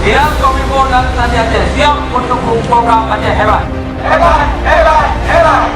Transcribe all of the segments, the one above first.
Siap Kominfo dan Sandi Aceh, siap untuk program Aceh Hebat. Hebat, hebat, hebat.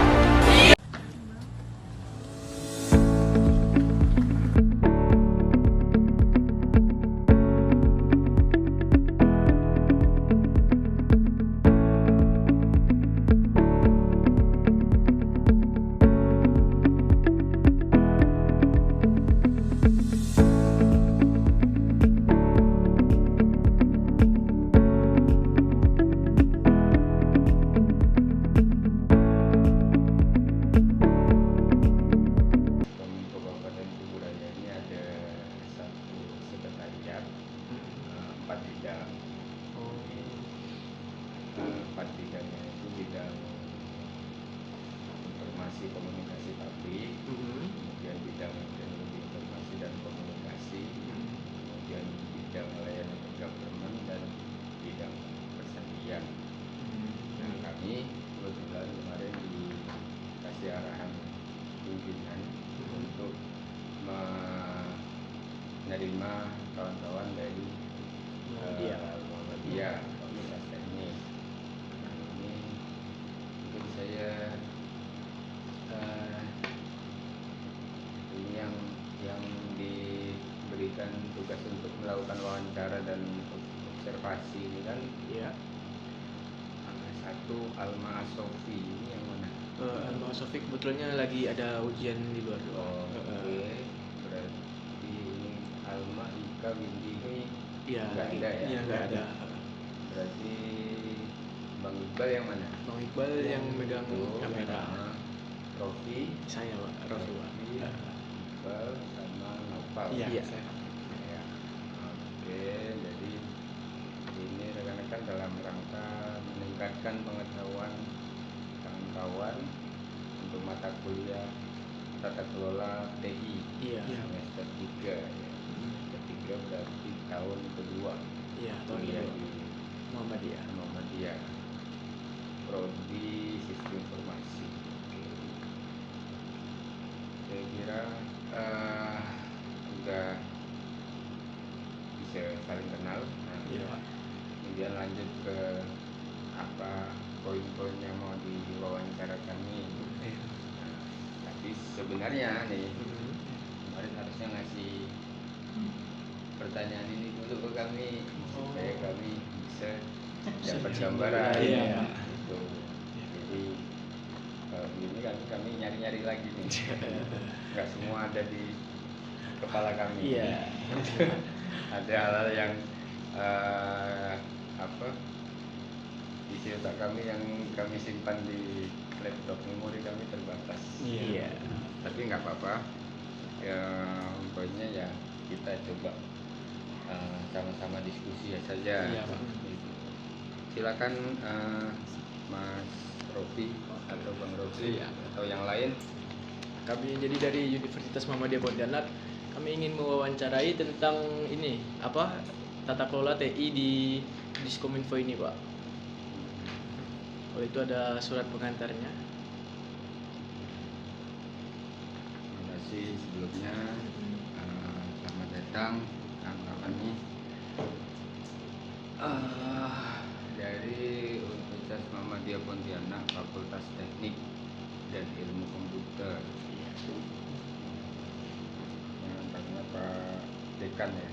Kominfo Kabupaten Kuburaya ini ada satu sekretariat, 4 bidang. Empat bidangnya itu bidang informasi komunikasi publik, kemudian bidang teknologi informasi dan komunikasi, kemudian bidang layanan government dan bidang persandian. Nah, kami kebetulan kemarin dikasih arahan pimpinan untuk menerima kawan-kawan dari Muhammadiyah Fakultas Teknik. Nah, ini mungkin saya ini yang diberikan tugas untuk melakukan wawancara dan observasi ini kan satu Alma Sofi, ini yang mana? Alma Sofi kebetulannya lagi ada ujian di luar. Oke. Berarti ini Alma Ika Windy ini Iya, nggak ada ya? Iya, nggak ada. Berarti Bang Iqbal yang mana? Bang Iqbal yang megang Itu kamera. sama Rofi, Saya Pak, Rofi Pak. Iqbal sama Nopal. Iya. Ya. Oke, jadi ini rekan-rekan dalam rangka meningkatkan pengetahuan kawan-kawan untuk mata kuliah tata kelola TI semester 3 ya. Semester 3 berarti tahun kedua kuliah di Muhammadiyah, prodi sistem informasi. Oke. Saya kira udah bisa saling kenal. Nah, kemudian lanjut ke apa poin-poin yang mau diwawancarakan nih. Nah, tapi sebenarnya nih kemarin harusnya ngasih pertanyaan ini dulu ke kami supaya kami bisa dapat gambaran gitu. Jadi kalau begini kan kami nyari-nyari lagi nih, nggak semua ada di kepala kami. Ada hal-hal yang isi otak kami yang kami simpan di laptop, memori kami terbatas. Tapi nggak apa-apa. Poinnya ya kita coba sama-sama diskusi saja. Gitu. Silakan Mas Rofi atau Bang Rofi atau yang lain. Kami jadi dari Universitas Muhammadiyah Pontianak, kami ingin mewawancarai tentang ini tata kelola TI di Diskominfo ini, Pak. Kalau itu ada surat pengantarnya. Terima kasih sebelumnya. Selamat datang kawan-kawan nih. Dari Universitas Muhammadiyah Pontianak, Fakultas Teknik dan Ilmu Komputer. Karena Pak Dekan ya.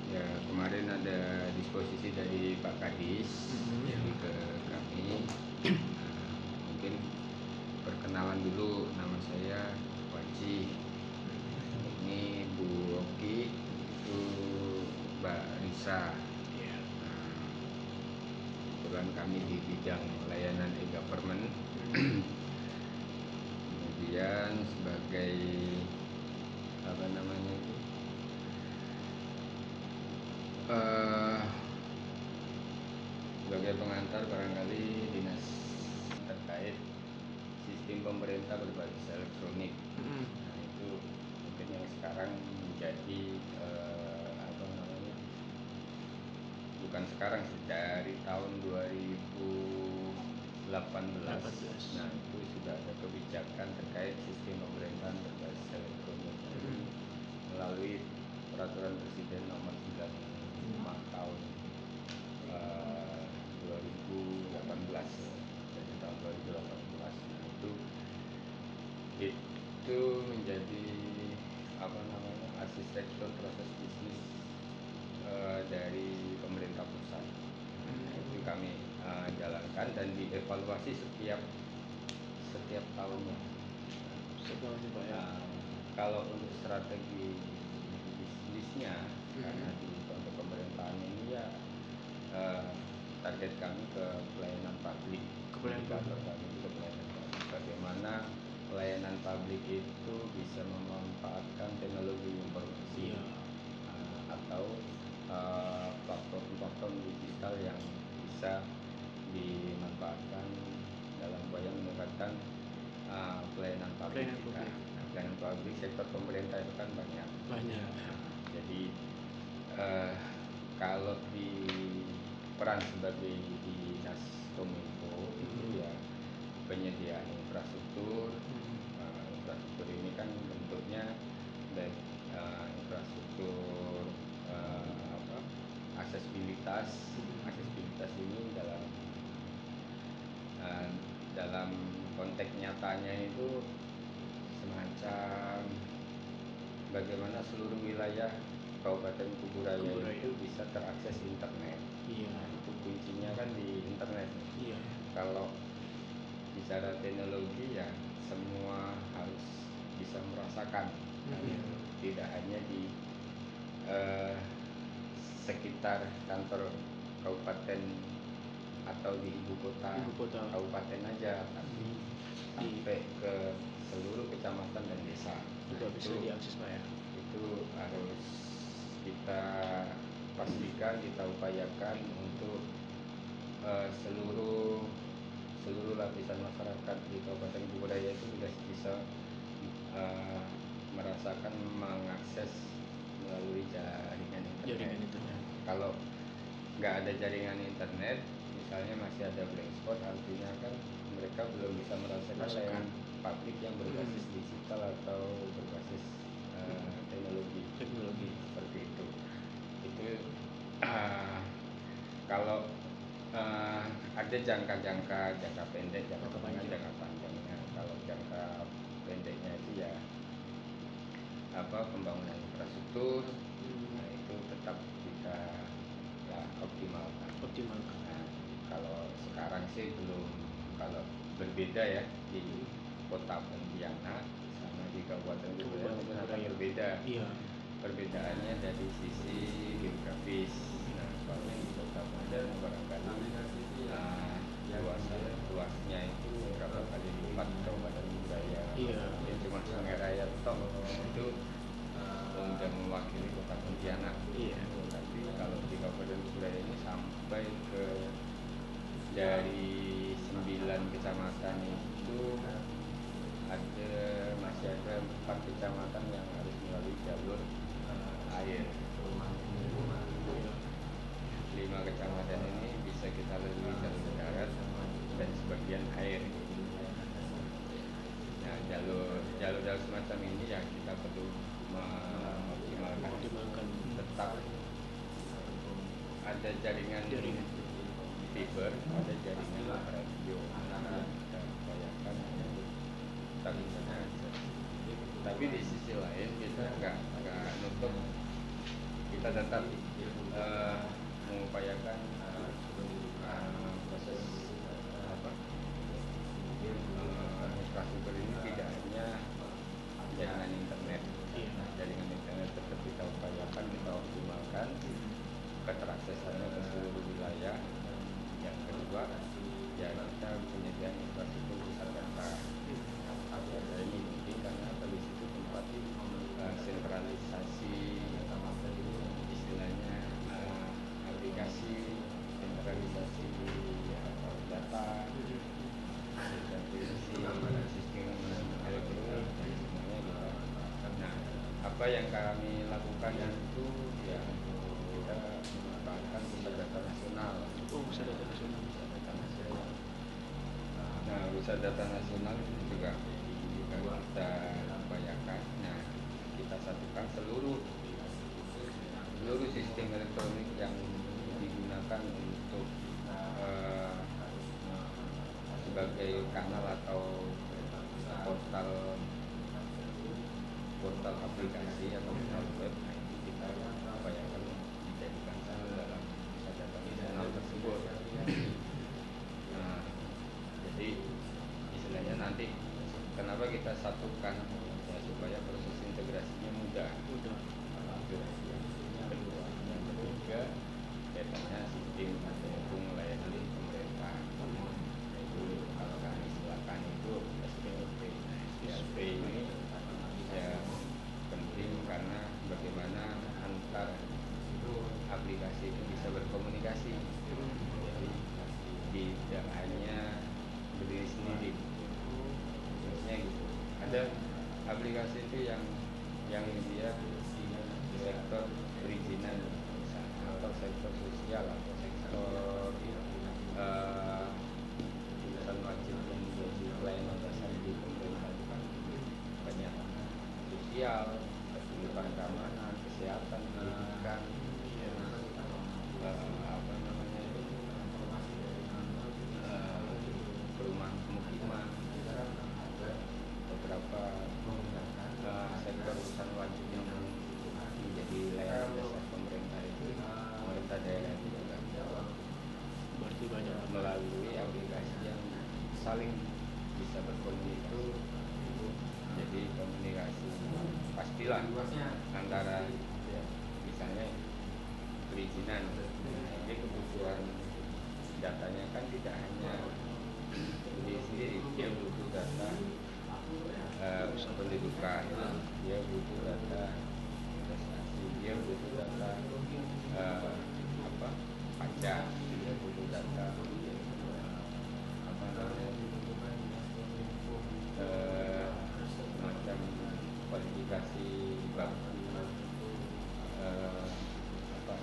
Ya, kemarin ada disposisi dari Pak Kadis ke kami. Mungkin perkenalan dulu, nama saya Waji. Ini Bu Oki, itu Mbak Risa. Kebetulan kami di bidang layanan e-government. Kemudian sebagai sebagai pengantar barangkali dinas terkait sistem pemerintah berbasis elektronik. Nah, itu mungkin yang sekarang menjadi bukan sekarang sih, dari tahun 2018. Nah, itu sudah ada kebijakan terkait sistem pemerintahan berbasis elektronik. Jadi Peraturan Presiden Nomor 95 tahun 2018 dari tahun 2018. Nah, itu menjadi apa namanya arsitektur proses bisnis dari pemerintah pusat. Itu kami jalankan dan dievaluasi setiap tahunnya. Sebenarnya Pak ya. Kalau untuk strategi bisnisnya, karena untuk pemerintahan ini ya target kami ke pelayanan publik. Indikator kami itu ke pelayanan publik. Bagaimana pelayanan publik itu bisa memanfaatkan teknologi informasi atau platform-platform digital yang bisa dimanfaatkan dalam upaya meningkatkan pelayanan publik kita. Pelayanan publik sektor pemerintah itu kan banyak. Jadi kalau di peran sebagai dinas kominfo itu ya penyediaan infrastruktur. Infrastruktur ini kan bentuknya baik infrastruktur aksesibilitas ini dalam konteks nyatanya itu semacam bagaimana seluruh wilayah Kabupaten Kuburaya itu bisa terakses internet. Nah, itu kuncinya kan di internet. Kalau bicara teknologi ya semua harus bisa merasakan, tidak hanya di sekitar kantor kabupaten atau di ibu kota kabupaten aja, tapi sampai ke seluruh kecamatan dan desa. Juga bisa diakses Pak ya. Itu harus kita pastikan, kita upayakan untuk seluruh lapisan masyarakat di Kabupaten Kuburaya itu juga bisa merasakan mengakses melalui jaringan internet. Kalau nggak ada jaringan internet, misalnya masih ada blank spot, artinya kan mereka belum bisa merasakan layanan publik yang berbasis digital atau berbasis teknologi seperti itu. Itu kalau ada jangka pendek, jangka tengah, jangka panjangnya. Kalau jangka pendeknya itu ya pembangunan infrastruktur, nah itu tetap kita ya optimalkan. Nah, kalau sekarang sih belum, kalau berbeda ya di Kota Pontianak sama di Kabupaten Kuburaya mungkin akan berbeda. Perbedaannya dari sisi geografis. Nah, kalau yang di Kota Pontianak barangkali luasnya itu berapa kali lipat Kabupaten Kuburaya. Ya cuma Sungai Raya toh itu sudah mewakili Kota Pontianak. Tapi kalau di Kabupaten Kuburaya ini sampai ke dari 9 kecamatan itu masih ada 4 kecamatan yang harus melalui jalur air. 5 kecamatan ini bisa kita lalui jalur darat dan sebagian air. Nah, jalur semacam ini ya kita perlu mengoptimalkan. Tetap ada jaringan fiber, ada jaringan radio. Kita upayakan tetap bisa akses. Tapi di sisi lain kita nggak nutup, kita tetap mengupayakan proses infrastruktur ini tidak hanya jaringan internet. Jaringan internet tetap kita upayakan, kita optimalkan keteraksesannya ke seluruh wilayah. Yang kedua ya kita penyediaan infrastruktur pusat data. Ini penting karena di situ tempat sentralisasi istilahnya aplikasi sentralisasi data, sistem elektronik dan semuanya kita. Nah, apa yang kami lakukan itu ya kita memanfaatkan pusat data nasional. Pusat data nasional. Nah, pusat data nasional itu juga kita upayakan. Nah, kita satukan seluruh sebagai kanal atau portal aplikasi atau portal web, nah itu kita upayakan dijadikan satu dalam data nasional tersebut. Nah, jadi istilahnya nanti kenapa kita satukan ya, supaya proses integrasinya mudah. Yang ketiga kaitannya sistem pendukung layanan pemerintah, itu kalau kami istilahkan itu SPLP. SPLP ini ya penting karena bagaimana antar aplikasi itu bisa berkomunikasi, jadi tidak hanya berdiri sendiri. Maksudnya gitu, ada aplikasi itu yang dia di sektor perizinan misalnya, atau sektor sosial atau sektor urusan wajib yang menjadi pelayanan dasar di pemerintah, banyak sosial, kehidupan keamanan, kesehatan, pendidikan, apa namanya itu, perumahan pemukiman, beberapa sektor urusan wajib yang menjadi layanan dasar pemerintah itu, pemerintah daerah itu juga Berarti banyak. melalui aplikasi yang saling bisa berkomunikasi. Jadi komunikasi pastilah antara ya, misalnya perizinan, jadi kebutuhan datanya kan tidak hanya diri sendiri, dia butuh data pendidikan, dia butuh data investasi, dia butuh data pajak, dia butuh data semacam kualifikasi baku,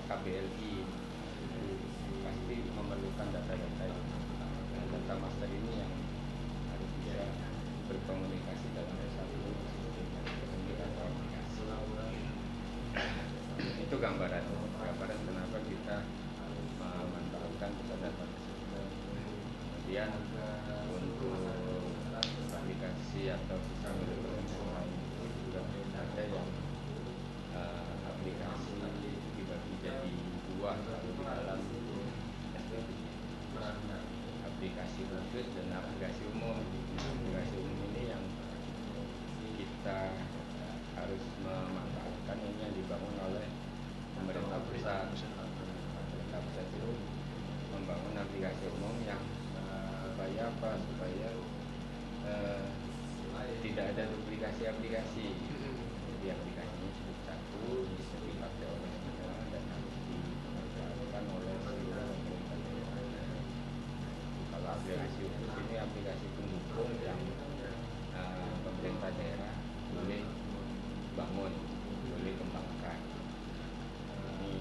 KBLI, itu pasti memerlukan data-data itu. Dan data master ini yang harus bisa berkomunikasi dalam satu sistem yang atau aplikasi. Itu gambaran kenapa kita memanfaatkan pusat data tersebut. Kemudian untuk aplikasi atau sistem berkomunikasi lain itu juga ada yang aplikasi dibagi jadi dua di dalam SPP, aplikasi khusus dan aplikasi umum. Aplikasi umum ini yang kita harus memanfaatkan, ini yang dibangun oleh pemerintah pusat. Pemerintah pusat itu membangun aplikasi umum yang supaya apa? Supaya tidak ada duplikasi aplikasi. Jadi aplikasinya cukup satu, bisa dipakai oleh semua dan harus dimanfaatkan oleh seluruh pemerintah daerah. Kalau aplikasi khusus ini aplikasi pendukung yang pemerintah daerah boleh bangun, boleh kembangkan. Ini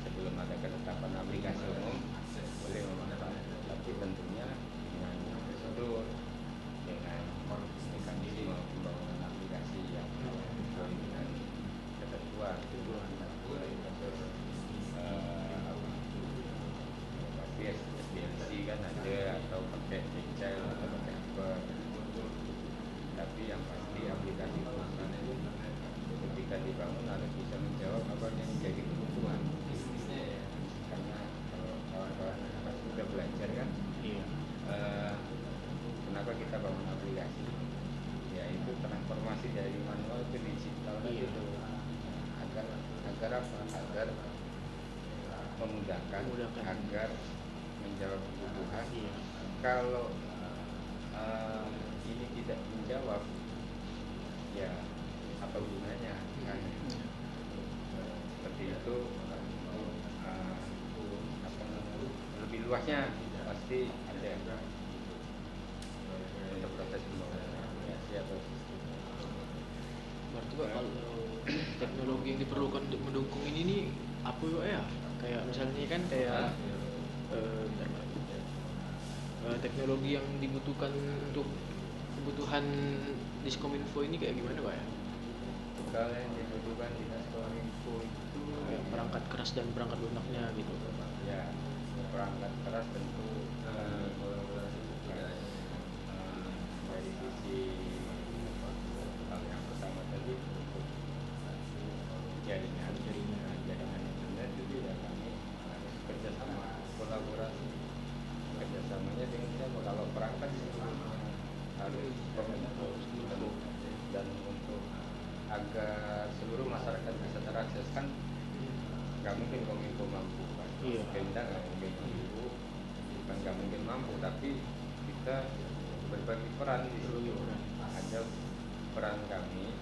sebelum ada ketetapan aplikasi umum boleh memanfaatkan, tapi tentunya dengan prosedur, dengan mekanisme pembangunan aplikasi yang sesuai dengan ketentuan, pasti SDLC kan ada, atau pakai Agile atau pakai apa. Tapi yang pasti aplikasi khusus itu ketika dibangun harus bisa menjawab apa yang menjadi kebutuhan. Karena kalau kawan-kawan pasti sudah belajar kan, kenapa kita bangun aplikasi? Yaitu transformasi dari manual ke digital itu. Agar apa? Agar memudahkan, agar menjawab kebutuhan. Kalau ini tidak menjawab, ya apa gunanya kan? Seperti itu. Lebih luasnya pasti ada untuk proses pembangunan aplikasi atau sistem. Berarti Pak, kalau teknologi yang diperlukan untuk mendukung ini nih apa ya? Kayak misalnya kan kayak bentar, Pak. Teknologi yang dibutuhkan untuk kebutuhan Diskominfo ini kayak gimana Pak ya? Kalau yang dibutuhkan di Diskominfo itu Kayak perangkat keras dan perangkat lunaknya gitu. ya, perangkat keras tentu sisi hal yang pertama tadi untuk jaringan internet, jadi ya kami harus kerjasama, kolaborasi. Kerjasamanya dengan siapa? Kalau perangkat semuanya harus kominfo, dan untuk agar seluruh masyarakat bisa terakses kan nggak mungkin kominfo mampu kan, Pemda nggak mungkin mampu, bukan nggak mungkin mampu, tapi kita berbagi peran di situ. Ada peran kami